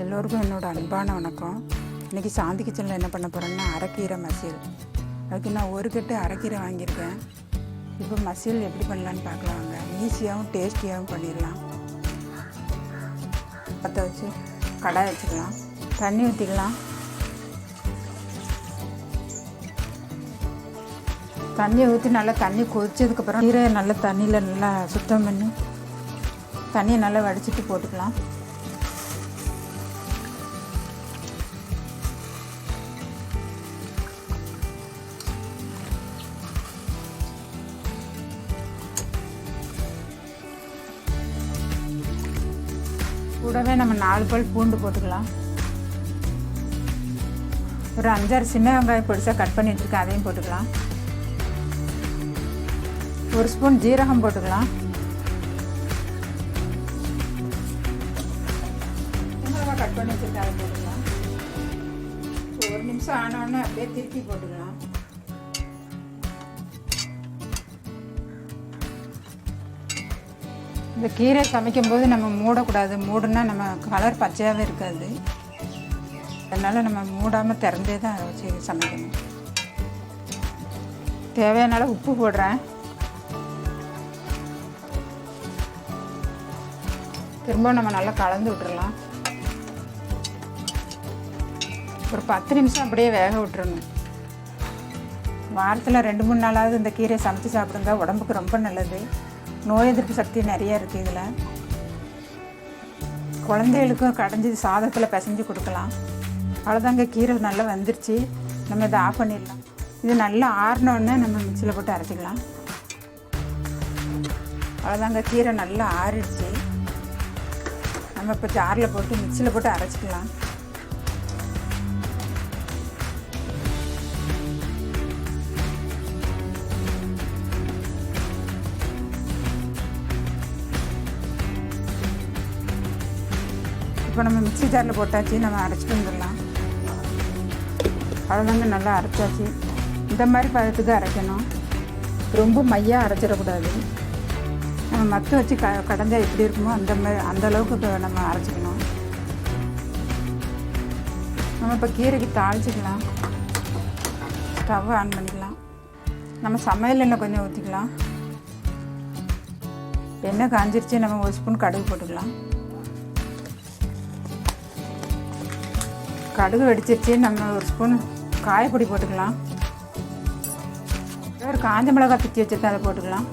எல்லோருக்கும் என்னோடய அன்பான வணக்கம். இன்றைக்கி சாந்தி கிச்சனில் என்ன பண்ண போகிறேன்னா அரைக்கீரை மசியல். அதுக்கு நான் ஒரு கட்டு அரைக்கீரை வாங்கியிருக்கேன். இப்போ மசியல் எப்படி பண்ணலான்னு பார்க்கலாம். வாங்க, ஈஸியாகவும் டேஸ்டியாகவும் பண்ணிடலாம். பற்ற வச்சு கடாய் வச்சுக்கலாம், தண்ணி ஊற்றிக்கலாம். தண்ணியை ஊற்றி நல்லா தண்ணி கொதிச்சதுக்கப்புறம் கீரையை நல்லா தண்ணியில் நல்லா சுத்தம் பண்ணி தண்ணியை நல்லா வடிச்சிட்டு போட்டுக்கலாம். கூடவே நம்ம 4 பல் பூண்டு போட்டுக்கலாம். ஒரு 5-6 சின்ன வெங்காயம் பொடிசாக கட் பண்ணி வச்சுருக்கேன், அதையும் போட்டுக்கலாம். 1 ஸ்பூன் ஜீரகம் போட்டுக்கலாம். மிளகாய் கட் பண்ணி வச்சுருக்கேன், அதை போட்டுக்கலாம். 1 நிமிஷம் ஆனோடனே அப்படியே திருப்பி போட்டுக்கலாம். இந்த கீரை சமைக்கும்போது நம்ம மூடக்கூடாது. மூடுனா நம்ம கலர் பச்சையாகவே இருக்காது. அதனால் நம்ம மூடாமல் திறந்தே தான் அதை வச்சு சமைக்கணும். தேவையான அளவு உப்பு போடுறேன். திரும்ப நம்ம நல்லா கலந்து விட்டுறலாம். ஒரு 10 நிமிஷம் அப்படியே வேக விட்டுறணும். வாரத்தில் 2-3 நாளாவது இந்த கீரையை சமைச்சு சாப்பிடுங்க. உடம்புக்கு ரொம்ப நல்லது. நோய் எதிர்ப்பு சக்தி நிறையா இருக்குது இதில். குழந்தைகளுக்கும் கடைஞ்சி சாதத்தில் பிசைஞ்சு கொடுக்கலாம். அவ்வளோதாங்க, கீரை நல்லா வந்துருச்சு. நம்ம இதை ஆஃப் பண்ணிடலாம். இது நல்லா ஆறினோடனே நம்ம மிக்சியில் போட்டு அரைச்சிக்கலாம். அவ்வளோதாங்க, கீரை நல்லா ஆறிடுச்சு. நம்ம இப்போ ஜாரில் போட்டு மிக்சியில் போட்டு அரைச்சிக்கலாம். இப்போ நம்ம மிக்ஸி ஜாரில் போட்டாச்சு, நம்ம அரைச்சிட்டு வந்துடலாம். அவ்வளோதாங்க, நல்லா அரைச்சாச்சு. இந்த மாதிரி பதத்துக்கு அரைக்கணும். ரொம்ப மையாக அரைச்சிடக்கூடாது. நம்ம மற்ற வச்சு கடைஞ்சா எப்படி இருக்குமோ அந்த அளவுக்கு நம்ம அரைச்சிக்கணும். நம்ம இப்போ கீரைக்கு தாளிச்சிக்கலாம். ஸ்டவ் ஆன் பண்ணிக்கலாம். நம்ம சமையல் எண்ணெய் கொஞ்சம் ஊற்றிக்கலாம். எண்ணெய் காஞ்சிருச்சு. நம்ம 1 ஸ்பூன் கடுகு போட்டுக்கலாம். கடுகு வெடிச்சிருச்சு. நம்ம 1 ஸ்பூன் காயப்பொடி போட்டுக்கலாம். ஒரு காஞ்ச மிளகாய் பிச்சு வச்சுருக்கேன், அதை போட்டுக்கலாம்.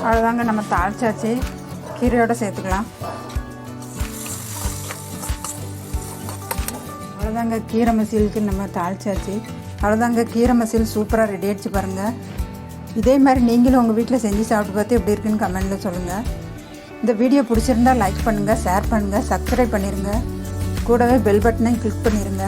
அவ்வளோதாங்க, நம்ம தாளிச்சாச்சு. கீரையோடு சேர்த்துக்கலாம். அவ்வளோதாங்க, கீரை மசியலுக்கு நம்ம தாளிச்சாச்சு. அவ்வளோதாங்க, கீரை மசியல் சூப்பராக ரெடி ஆகிடுச்சு பாருங்கள். இதே மாதிரி நீங்களும் உங்கள் வீட்டில் செஞ்சு சாப்பிட்டு பார்த்து எப்படி இருக்குன்னு கமெண்ட்டில் சொல்லுங்கள். இந்த வீடியோ பிடிச்சிருந்தால் லைக் பண்ணுங்கள், ஷேர் பண்ணுங்கள், சப்ஸ்கிரைப் பண்ணிடுங்க. கூடவே பெல் பட்டனையும் கிளிக் பண்ணிடுங்க.